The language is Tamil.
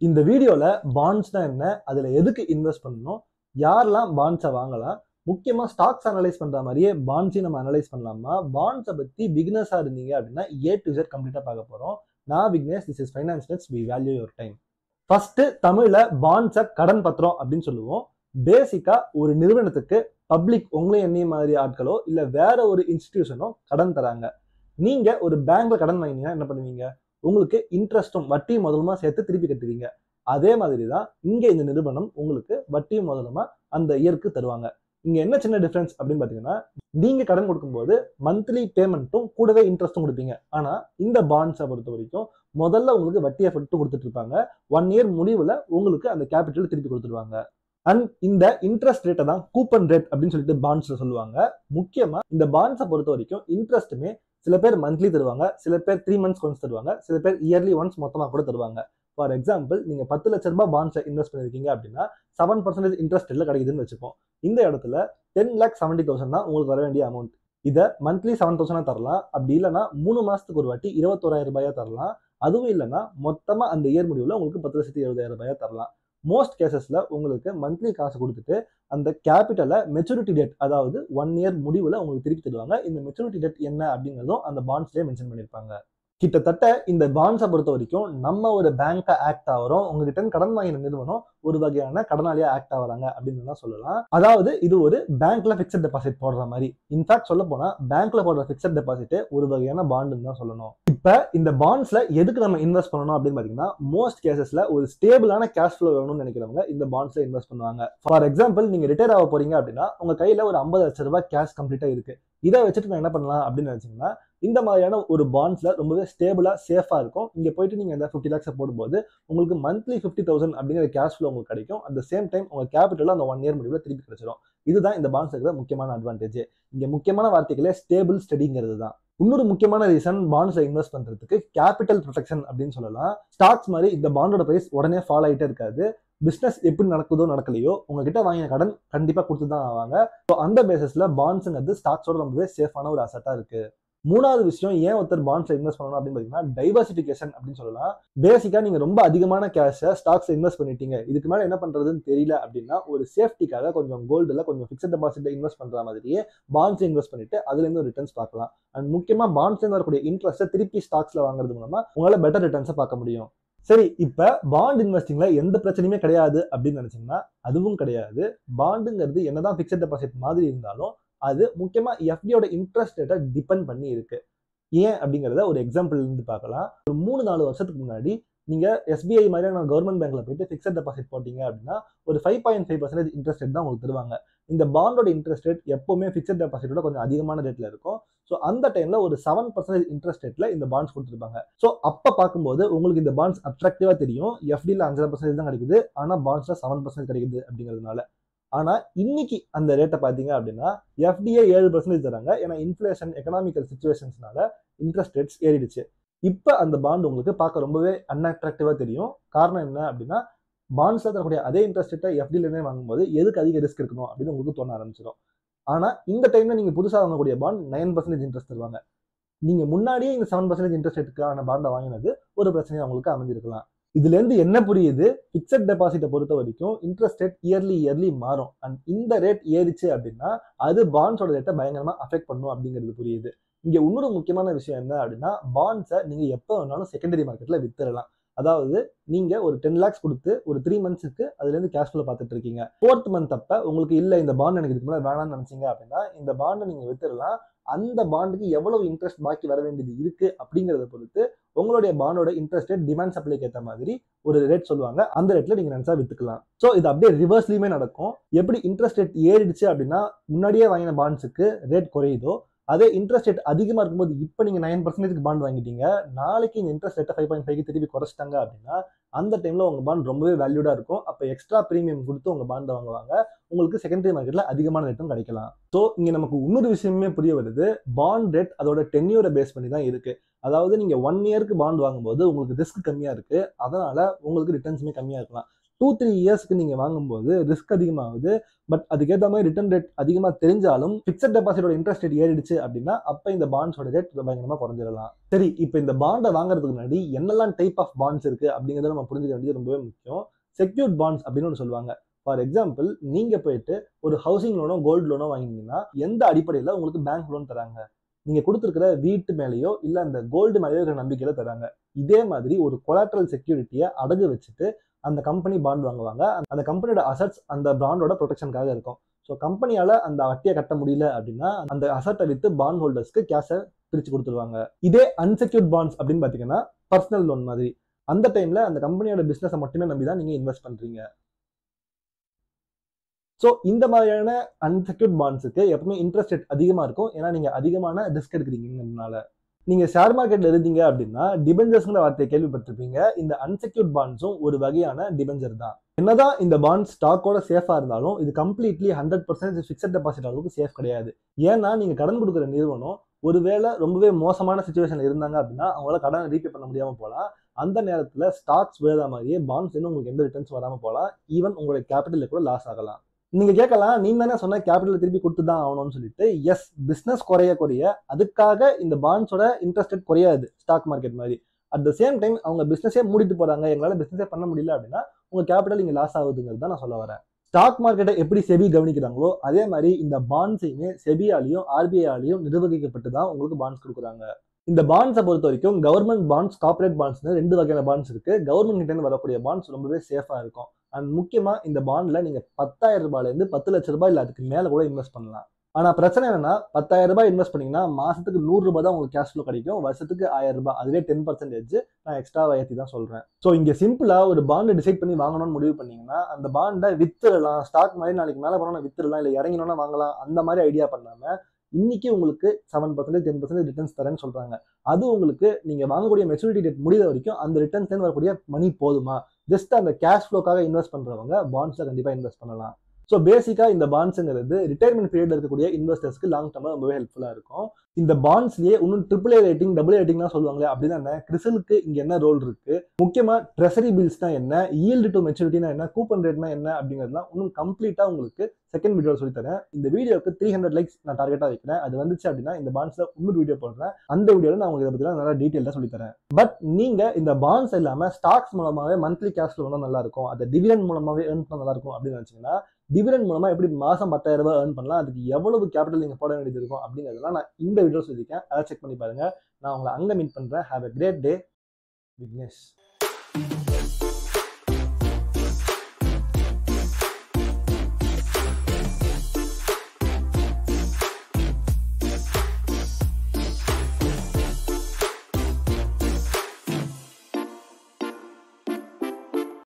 இந்த வீடியோல பாண்ட்ஸ்னா என்ன, அதுல எதுக்கு இன்வெஸ்ட் பண்ணணும், யாரெல்லாம் பாண்ட்ஸை வாங்கலாம், முக்கியமா ஸ்டாக்ஸ் அனலைஸ் பண்ற மாதிரியே பாண்ட்ஸையும் நம்ம அனலைஸ் பண்ணலாமா, பாண்ட்ஸை பத்தி பிகினர்ஸா இருந்தீங்க அப்படின்னா ஏ டு Z கம்ப்ளீட்டா பார்க்க போறோம். நான் Vignesh, this is finance nets, we value your time. First தமிழ்ல பாண்ட்ஸை கடன் பத்திரம் அப்படின்னு சொல்லுவோம். பேசிக்கா ஒரு நிறுவனத்துக்கு பப்ளிக் உங்களையும் என்னையும் மாதிரி ஆட்களோ இல்ல வேற ஒரு இன்ஸ்டிடியூஷனோ கடன் தராங்க. நீங்க ஒரு பேங்க்ல கடன் வாங்கினீங்கன்னா என்ன பண்ணுவீங்க, உங்களுக்கு இன்ட்ரெஸ்டும் வட்டியும் முதலுமா சேர்த்து திருப்பி கட்டுவீங்க. அதே மாதிரி தான் இங்க இந்த நிறுவனம் உங்களுக்கு வட்டியும் முதலுமா அந்த இயருக்கு தருவாங்க. இங்க என்ன சின்ன டிஃபரன்ஸ் அப்படின்னு பாத்தீங்கன்னா, நீங்க கடன் கொடுக்கும்போது மந்த்லி பேமெண்ட்டும் கூடவே இன்ட்ரெஸ்டும் கொடுப்பீங்க. ஆனா இந்த பாண்ட்ஸை பொறுத்த வரைக்கும் முதல்ல உங்களுக்கு வட்டியை மட்டும் கொடுத்துட்டு இருப்பாங்க. 1 இயர் முடிவுல உங்களுக்கு அந்த கேபிட்டல் திருப்பி கொடுத்துருவாங்க. அண்ட் இந்த இன்ட்ரெஸ்ட் ரேட்டை தான் கூப்பன் ரேட் அப்படின்னு சொல்லிட்டு பாண்ட்ஸ்ல சொல்லுவாங்க. முக்கியமா இந்த பாண்ட்ஸை பொறுத்த வரைக்கும் இன்ட்ரெஸ்ட்டுமே சில பேர் மந்த்லி தருவாங்க, சில பேர் 3 months ஒன்ஸ் தருவாங்க, சில பேர் இயர்லி ஒன்ஸ் மொத்தமாக கூட தருவாங்க. ஃபார் எக்ஸாம்பிள், நீங்க 10 லட்ச ரூபாய் பாண்ட்ஸை இன்வெஸ்ட் பண்ணிருக்கீங்க அப்படின்னா 7% இன்ட்ரெஸ்ட் கிடைக்குதுன்னு வச்சுப்போம். இந்த இடத்துல 10,70,000 தான் உங்களுக்கு வர வேண்டிய அமௌண்ட். இதை மந்த்லி 7,000 தரலாம், அப்படி இல்லைன்னா 3 மாசத்துக்கு ஒரு வாட்டி 21,000 ரூபாயா தரலாம். அதுவும் இல்லைன்னா மொத்தமா அந்த இயர் முடிவுல உங்களுக்கு 10,70,000 ரூபாயா தரலாம். மோஸ்ட் கேசஸ்ல உங்களுக்கு மந்த்லி காசு கொடுத்துட்டு அந்த கேபிட்டலை மெச்சூரிட்டி டேட், அதாவது 1 இயர் முடிவுல உங்களுக்கு திருப்பி தருவாங்க. இந்த மெச்சூரிட்டி டேட் என்ன அப்படிங்கிறதும் அந்த பாண்ட்ஸ்லயே மென்ஷன் பண்ணிருப்பாங்க. கிட்டத்தட்ட இந்த பாண்ட்ஸை பொறுத்த வரைக்கும் நம்ம ஒரு பேங்கா ஆக்ட் ஆகிறோம், உங்ககிட்ட கடன் வாங்கின நிறுவனம் ஒரு வகையான கடனாளியா ஆக்ட் ஆகுறாங்க அப்படின்னு தான் சொல்லலாம். அதாவது இது ஒரு பேங்க்ல பிக்சட் டெபாசிட் போடுற மாதிரி. இன்ஃபேக்ட் சொல்ல போனா பேங்க்ல போடுற பிக்சட் டெபாசிட் ஒரு வகையான பாண்டுன்னு தான் சொல்லணும். இப்ப இந்த பாண்ட்ஸ்ல எதுக்கு நம்ம இன்வெஸ்ட் பண்ணணும் அப்படின்னு பாத்தீங்கன்னா, மோஸ்ட் கேசஸ்ல ஒரு ஸ்டேபிளான கேஷ் ஃப்ளோ வேணும்னு நினைக்கிறவங்க இந்த பாண்ட்ஸ்ல இன்வெஸ்ட் பண்ணுவாங்க. ஃபார் எக்ஸாம்பிள், நீங்க ரிட்டையர் ஆக போறீங்க அப்படின்னா உங்க கையில ஒரு 50 லட்ச ரூபாய் கேஷ் கம்ப்ளீட்டா இருக்கு. இதை வச்சுட்டு நான் என்ன பண்ணலாம் அப்படின்னு நினைச்சீங்கன்னா, இந்த மாதிரியான ஒரு பாண்ட்ஸ்ல ரொம்பவே ஸ்டேபிளா சேஃபா இருக்கும். இங்க போயிட்டு நீங்க இந்த 50 lakhs போடும்போது உங்களுக்கு மந்த்லி 50,000 அப்படிங்கிற கேஷ் ஃப்ளோ உங்களுக்கு கிடைக்கும். அட் த சேம் டைம் உங்க கேபிட்டல் அந்த 1 இயர் முடிவுல திருப்பி கிடைச்சிடும். இதுதான் இந்த பாண்ட்ஸ் இருக்கிற முக்கியமான அட்வான்டேஜ். இங்க முக்கியமான வார்த்தைகளே ஸ்டேபிள், ஸ்டடிங்கிறது தான். இன்னொரு முக்கியமான ரீசன் பாண்ட்ஸ்ல இன்வெஸ்ட் பண்றதுக்கு கேபிட்டல் ப்ரொடெக்ஷன் அப்படின்னு சொல்லலாம். ஸ்டாக்ஸ் மாதிரி இந்த பாண்டோட பிரைஸ் உடனே ஃபால் ஆகிட்டே இருக்காது. பிசினஸ் எப்படி நடக்குதோ நடக்கலையோ உங்ககிட்ட வாங்கின கடன் கண்டிப்பா கொடுத்து தான் ஆவாங்க. ஸோ அந்த பேசிஸ்ல பாண்ட்ஸ்ங்கிறது ஸ்டாக்ஸோட ரொம்பவே சேஃபான ஒரு அசட்டா இருக்கு. மூணாவது விஷயம், ஏன் ஒருத்தர் பாண்ட்ஸ்ல இன்வெஸ்ட் பண்ணணும் அப்படின்னு பாத்தீங்கன்னா, டைவர்சிபிகேஷன் அப்படின்னு சொல்லலாம். பேசிக்கா நீங்க ரொம்ப அதிகமான கேஷை ஸ்டாக்ஸ்ல இன்வெஸ்ட் பண்ணிட்டீங்க, இதுக்கு மேல என்ன பண்றதுன்னு தெரியல அப்படின்னா ஒரு சேஃப்டிக்காக கொஞ்சம் கோல்டுல கொஞ்சம் பிக்சட் டெபாசிட்ல இன்வெஸ்ட் பண்ற மாதிரியே பாண்ட்ஸ் இன்வெஸ்ட் பண்ணிட்டு அதுல இருந்து ரிட்டர்ன்ஸ் பார்க்கலாம். அண்ட் முக்கியமா பாண்ட்ஸ்ல இருந்து வரக்கூடிய இன்ட்ரெஸ்ட்டை திருப்பி ஸ்டாக்ஸ்ல வாங்குறது மூலமா உங்களால பெட்டர் ரிட்டர்ன்ஸை பார்க்க முடியும். சரி, இப்ப பாண்ட் இன்வெஸ்டிங்ல எந்த பிரச்சனையுமே கிடையாது அப்படின்னு நினைச்சீங்கன்னா அதுவும் கிடையாது. பாண்டுங்கிறது என்னதான் பிக்சட் டெபாசிட் மாதிரி இருந்தாலும் அது முக்கியமா எஃப்டியோட இன்ட்ரெஸ்ட் ரேட்டை டிபெண்ட் பண்ணி இருக்கு. ஏன் அப்படிங்கிறத ஒரு எக்ஸாம்பிள் இருந்து பார்க்கலாம். ஒரு 3-4 வருஷத்துக்கு முன்னாடி நீங்க எஸ்பிஐ மாதிரியான கவர்மெண்ட் பேங்க்ல போயிட்டு பிக்சட் டெபாசிட் போட்டீங்க அப்படின்னா ஒரு 5.5% இன்ட்ரெஸ்ட் ரேட் தான் உங்களுக்கு தருவாங்க. இந்த பாண்டோட இன்ட்ரெஸ்ட் ரேட் எப்பவுமே பிக்சட் டெபாசிட்டோட கொஞ்சம் அதிகமான ரேட்ல இருக்கும். ஸோ அந்த டைம்ல ஒரு 7% இன்ட்ரெஸ்ட் ரேட்ல இந்த பாண்ட்ஸ் கொடுத்துருப்பாங்க. ஸோ அப்ப பார்க்கும்போது உங்களுக்கு இந்த பாண்ட்ஸ் அட்ராக்டிவா தெரியும். எஃப்டில 5% தான் கிடைக்குது, ஆனா பாண்ட்ஸ்ல 7% கிடைக்குது அப்படிங்கிறதுனால. ஆனா இன்னைக்கு அந்த ரேட்டை பாத்தீங்க அப்படின்னா எஃப்டிஏ 7% தராங்க. ஏன்னா இன்ஃபிளேஷன், எக்கனாமிக்கல் சிச்சுவேஷன்ஸ்னால இன்ட்ரெஸ்ட் ரேட்ஸ் ஏறிடுச்சு. இப்ப அந்த பாண்ட் உங்களுக்கு பார்க்க ரொம்பவே அன்அட்ராக்டிவா தெரியும். காரணம் என்ன அப்படின்னா, பாண்ட்ஸ்ல தரக்கூடிய அதே இன்ட்ரெஸ்ட் ரேட்டை எஃப்டில இருந்தே வாங்கும்போது எதுக்கு அதிக ரிஸ்க் இருக்கணும் அப்படின்னு உங்களுக்கு தோண ஆரம்பிச்சிடும். ஆனா இந்த டைம்ல நீங்க புதுசா வாங்கக்கூடிய பாண்ட் 9% இன்ட்ரெஸ்ட் தருவாங்க. நீங்க முன்னாடியே இந்த 7% இன்ட்ரெஸ்ட் ரேட்டுக்கான பாண்டை வாங்கினது ஒரு பிரச்சனையா உங்களுக்கு அமைஞ்சிருக்கலாம். இதுல இருந்து என்ன புரியுது, பிக்சட் டெபாசிட்டை பொறுத்த வரைக்கும் இன்ட்ரெஸ்ட் ரேட் இயர்லி மாறும். அண்ட் இந்த ரேட் ஏறிச்சு அப்படின்னா அது பாண்ட்ஸோட ரேட்டை பயங்கரமா அஃபெக்ட் பண்ணும் அப்படிங்கிறது புரியுது. இங்க இன்னொரு முக்கியமான விஷயம் என்ன அப்படின்னா, பாண்ட்ஸை நீங்க எப்போ வேணாலும் செகண்டரி மார்க்கெட்ல வித்துடலாம். அதாவது நீங்க ஒரு 10 lakhs கொடுத்து ஒரு 3 monthsக்கு அதுல இருந்து கேஷ் ஃப்ளோ பார்த்துட்டு இருக்கீங்க. 4th month அப்ப உங்களுக்கு இல்ல இந்த பாண்ட் எனக்கு இதுக்கு மேல வேணாம்னு நினைச்சீங்க அப்படின்னா இந்த பாண்டை நீங்க வித்துடலாம். அந்த பாண்டுக்கு எவ்வளவு இன்ட்ரெஸ்ட் பாக்கி வர வேண்டியது இருக்கு அப்படிங்கறத பொறுத்து உங்களுடைய பாண்டோட இன்ட்ரெஸ்ட் ரேட் டிமாண்ட் சப்ளைக்கு ஏற்ற மாதிரி ஒரு ரேட் சொல்லுவாங்க. அந்த ரேட்ல நீங்க நினைச்சா வித்துக்கலாம். ஸோ இது அப்படியே ரிவர்ஸ்லயுமே நடக்கும். எப்படி இன்ட்ரெஸ்ட் ரேட் ஏறிடுச்சு அப்படின்னா முன்னாடியே வாங்கின பாண்ட்ஸுக்கு ரேட் குறையுதோ, அதே இன்ட்ரெஸ்ட் ரேட் அதிகமா இருக்கும்போது இப்ப நீங்க 9% பாண்ட் வாங்கிட்டீங்க, நாளைக்கு இந்த இன்ட்ரெஸ்ட் ரேட்டை 5.5 திருப்பி குறைச்சிட்டாங்க அப்படின்னா அந்த டைம்ல உங்க பாண்ட் ரொம்பவே வேல்யூடா இருக்கும். அப்ப எக்ஸ்ட்ரா பிரீமியம் கொடுத்து உங்க பாண்டை வாங்குவாங்க. உங்களுக்கு செகண்டரி மார்க்கெட்ல அதிகமான ரேட்டும் கிடைக்கலாம். ஸோ இங்க நமக்கு இன்னொரு விஷயமே புரிய வருது, பாண்ட் ரேட் அதோட டென்யூரை பேஸ் பண்ணி தான் இருக்கு. அதாவது நீங்க 1 இயருக்கு பாண்ட் வாங்கும்போது உங்களுக்கு ரிஸ்க் கம்மியா இருக்கு, அதனால உங்களுக்கு ரிட்டர்ன்ஸுமே கம்மியா இருக்கலாம். 2-3 இயர்ஸ்க்கு நீங்க வாங்கும்போது ரிஸ்க் அதிகமாகுது. பட் அதுக்கேற்ற மாதிரி ரிட்டர்ன் ரேட் அதிகமா தெரிஞ்சாலும் பிக்ஸட் டெபாசிட்டோட இன்ட்ரெஸ்ட் ரேட் ஏறிடுச்சு அப்படின்னா அப்ப இந்த பாண்ட்ஸோட ரேட் பயங்கரமா குறைஞ்சிடலாம். சரி, இப்போ இந்த பாண்டை வாங்குறதுக்கு முன்னாடி என்னெல்லாம் டைப் ஆஃப் பாண்ட்ஸ் இருக்கு அப்படிங்கறத நம்ம புரிஞ்சுக்க வேண்டியது ரொம்பவே முக்கியம். செக்யூர்ட் பாண்ட்ஸ் அப்படின்னு ஒன்று சொல்லுவாங்க. ஃபார் எக்ஸாம்பிள், நீங்க போயிட்டு ஒரு ஹவுசிங் லோனோ கோல்டு லோனோ வாங்கினீங்கன்னா எந்த அடிப்படையில் உங்களுக்கு பேங்க் லோன் தராங்க? நீங்க கொடுத்துருக்கிற வீட்டு மேலேயோ இல்ல அந்த கோல்டு மேலேயோ இருக்கிற நம்பிக்கையில தராங்க. இதே மாதிரி ஒரு கொலாட்ரல் செக்யூரிட்டியை அடகு வச்சுட்டு அந்த கம்பெனி பாண்ட் வாங்குவாங்க. அந்த கம்பெனியோட அசட்ஸ் அந்த பாண்டோட ப்ரொடெக்ஷனுக்காக இருக்கும். ஸோ கம்பெனியால அந்த வட்டியை கட்ட முடியல அப்படின்னா அந்த அசட்டை வித்து பாண்ட் ஹோல்டர்ஸ்க்கு கேஷை பிரிச்சு கொடுத்துருவாங்க. இதே அன்செக்யூர்ட் பாண்ட்ஸ் அப்படின்னு பாத்தீங்கன்னா பர்சனல் லோன் மாதிரி. அந்த டைம்ல அந்த கம்பெனியோட பிசினஸை மட்டுமே நம்பி தான் நீங்க இன்வெஸ்ட் பண்றீங்க. ஸோ இந்த மாதிரியான அன்செக்யூர்ட் பாண்ட்ஸுக்கு எப்பவுமே இன்ட்ரெஸ்ட் ரேட் அதிகமாக இருக்கும். ஏன்னா நீங்கள் அதிகமான ரிஸ்க் எடுக்கிறீங்கனால. நீங்கள் ஷேர் மார்க்கெட்டில் இருந்தீங்க அப்படின்னா டிபெஞ்சர்ஸ்ங்கிற வார்த்தையை கேள்விப்பட்டிருப்பீங்க. இந்த அன்செக்யூர்ட் பாண்ட்ஸும் ஒரு வகையான டிபெஞ்சர் தான். என்னதான் இந்த பாண்ட் ஸ்டாக்கோட சேஃபாக இருந்தாலும் இது கம்ப்ளீட்லி 100% ஃபிக்ஸட் டெபாசிட் அளவுக்கு சேஃப் கிடையாது. ஏன்னா நீங்கள் கடன் கொடுக்குற நிறுவனம் ஒருவேளை ரொம்பவே மோசமான சுச்சுவேஷன்ல இருந்தாங்க அப்படின்னா அவங்களால கடன் ரீபே பண்ண முடியாமல் போகலாம். அந்த நேரத்தில் ஸ்டாக்ஸ் விழுற மாதிரியே பாண்ட்ஸ் உங்களுக்கு எந்த ரிட்டர்ன்ஸ் வராமல் போகலாம். ஈவன் உங்களுடைய கேபிட்டலில் கூட லாஸ் ஆகலாம். நீங்க கேட்கலாம், நீ தானே சொன்ன கேபிட்டல் திருப்பி கொடுத்து தான் ஆகணும்னு சொல்லிட்டு. எஸ், பிசினஸ் குறைய அதுக்காக இந்த பாண்ட்ஸோட இன்ட்ரெஸ்ட் ரேட் குறையாது ஸ்டாக் மார்க்கெட் மாதிரி. அட் த சேம் டைம் அவங்க பிசினஸே மூடிட்டு போறாங்க, எங்களால பிசினஸே பண்ண முடியல அப்படின்னா உங்க கேபிட்டல் இங்க லாஸ் ஆகுதுங்கிறது தான் நான் சொல்ல வரேன். ஸ்டாக் மார்க்கெட்டை எப்படி செபி கவனிக்கிறாங்களோ அதே மாதிரி இந்த பாண்ட்ஸையுமே செபியாலையும் ஆர்பிஐயாலையும் நிர்வகிக்கப்பட்டு தான் உங்களுக்கு பாண்ட்ஸ் கொடுக்குறாங்க. இந்த பாண்ட்ஸை பொறுத்த வரைக்கும் கவர்மெண்ட் பாண்ட்ஸ், கார்பரேட் பாண்ட்ஸ்னு 2 வகையான பாண்ட்ஸ் இருக்கு. கவர்மெண்ட் கிட்ட இருந்து வரக்கூடிய பாண்ட்ஸ் ரொம்பவே சேஃபா இருக்கும். அண்ட் முக்கியமா இந்த பாண்ட்ல நீங்க 10,000 ரூபாயிலிருந்து 10 லட்சம் ரூபாய் இல்ல அதுக்கு மேல கூட இன்வெஸ்ட் பண்ணலாம். ஆனா பிரச்சனை என்னன்னா 10,000 ரூபாய் இன்வெஸ்ட் பண்ணீங்கன்னா மாசத்துக்கு 100 ரூபாய் தான் உங்களுக்கு கேஷ் ஃப்ளோ கிடைக்கும். வருஷத்துக்கு 1000 ரூபாய், அதுவே 10% நான் எக்ஸ்ட்ரா ஏற்றி தான் சொல்றேன். ஸோ இங்க சிம்பிளா ஒரு பாண்டை டிசைட் பண்ணி வாங்கணும்னு முடிவு பண்ணீங்கன்னா அந்த பாண்டை வித்துடலாம். ஸ்டாக் மாதிரி நாளைக்கு மேல போனா வித்துடலாம், இல்ல இறங்கினோம்னா வாங்கலாம், அந்த மாதிரி ஐடியா பண்ணாம இன்னைக்கு உங்களுக்கு 7%, 10% ரிட்டர்ன்ஸ் தரேன்னு சொல்றாங்க. அது உங்களுக்கு நீங்க வாங்கக்கூடிய மெச்சூரிட்டி டேட் முடிகிற வரைக்கும் அந்த ரிட்டர்ன்ஸ் வரக்கூடிய மணி போதுமா? ஜஸ்ட் அந்த கேஷ் ஃப்ளோக்காக இன்வெஸ்ட் பண்றவங்க பாண்ட்ஸ்ல கண்டிப்பா இன்வெஸ்ட் பண்ணலாம். ஸோ பேசிக்கா இந்த பாண்ட்ஸுங்கிறது ரிட்டையர்மெண்ட் பீரியட்ல இருக்கக்கூடிய இன்வெஸ்டர்ஸ்க்கு லாங் டர்மா ரொம்பவே ஹெல்ப்ஃபுல்லா இருக்கும். இந்த பாண்ட்ஸ்லயே இன்னும் AAA ரேட்டிங், AA ரேட்டிங்லாம் சொல்லுவாங்களே அப்படின்னா என்ன, கிறிசலுக்கு இங்க என்ன ரோல் இருக்கு, முக்கியமா ட்ரெஸரி பில்ஸ் தான் என்ன, ஈல்டு டு மெச்சூரிட்டினா என்ன, கூப்பன் ரேட்னா என்ன அப்படிங்கிறதுலாம் இன்னும் கம்ப்ளீட்டா உங்களுக்கு செகண்ட் வீடியோ சொல்லி தரேன். இந்த வீடியோக்கு 300 லைக்ஸ் நான் டார்கெட்டா வைக்கிறேன். அது வந்துச்சு அப்படின்னா இந்த பாண்ட்ஸ்ல இன்னொரு வீடியோ போடுறேன். அந்த வீடியோல நான் உங்களுக்கு இதை பத்தி நல்லா டீடைலா சொல்லி தரேன். பட் நீங்க இந்த பாண்ட்ஸ் இல்லாம ஸ்டாக்ஸ் மூலமாவே மந்த்லி கேஷ் ஃப்ளோ நல்லா இருக்கும், அதை டிவிடெண்ட் மூலமாவே ஏர்ன் பண்ண நல்லா இருக்கும் அப்படின்னு நினைச்சீங்கன்னா டிவிடெண்ட் மூலமா எப்படி மாசம் 10,000 ரூபாய் ஏர்ன் பண்ணலாம், அதுக்கு எவ்வளவு கேபிட்டல் நீங்க போட வேண்டியது இருக்கும் அப்படிங்கிறதெல்லாம் நான் இந்த வீடியோ சொல்லியிருக்கேன். அதை செக் பண்ணி பாருங்க. நான் உங்களை அங்க மீட் பண்றேன். Have a great day, Vignesh.